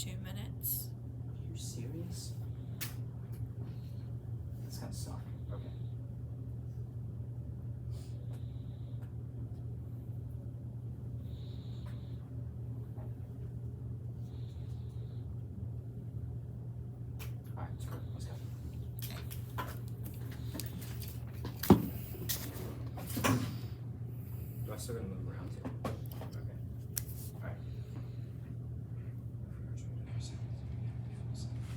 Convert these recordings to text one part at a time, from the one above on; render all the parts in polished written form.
2 minutes. Are you serious? That's kind of suck. Okay. Alright, let's go. Let's go. Do I still gotta move around too? Okay. Alright.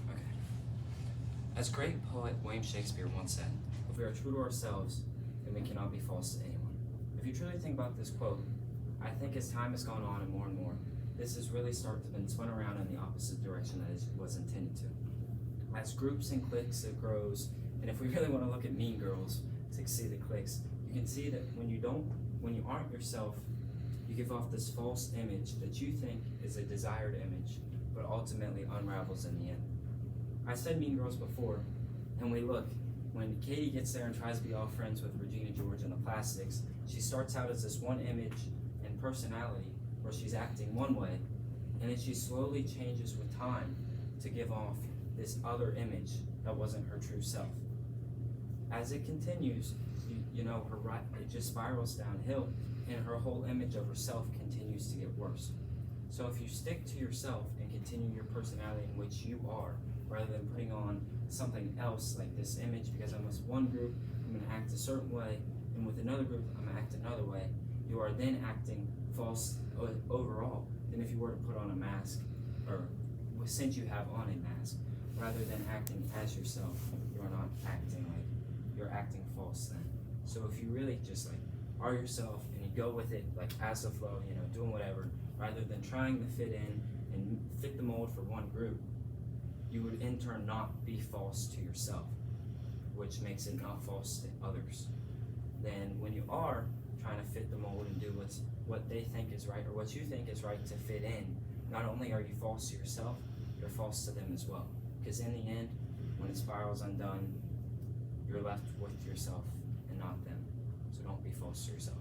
Okay. As great poet William Shakespeare once said, if we are true to ourselves, then we cannot be false to anyone. If you truly think about this quote, I think as time has gone on and more, this has really started to been spun around in the opposite direction that it was intended to. As groups and cliques it grows, and if we really want to look at Mean Girls to see the cliques, you can see that when you aren't yourself, you give off this false image that you think is a desired image, but ultimately unravels in the end. I said Mean Girls before, and when Katie gets there and tries to be all friends with Regina George and the Plastics, she starts out as this one image and personality where she's acting one way, and then she slowly changes with time to give off this other image that wasn't her true self. As it continues, it just spirals downhill, and her whole image of herself continues to get worse. So if you stick to yourself and continue your personality in which you are, rather than putting on something else like this image, because I'm with one group, I'm going to act a certain way, and with another group, I'm going to act another way, you are then acting false overall than if you were to put on a mask, or since you have on a mask, rather than acting as yourself, you are not acting like, you're acting false then. So if you really just like are yourself and you go with it like as the flow, doing whatever, rather than trying to fit in and fit the mold for one group, you would in turn not be false to yourself, which makes it not false to others. Then when you are trying to fit the mold and do what they think is right or what you think is right to fit in, not only are you false to yourself, you're false to them as well. Because in the end, when it spirals undone, you're left with yourself and not them. So don't be false to yourself.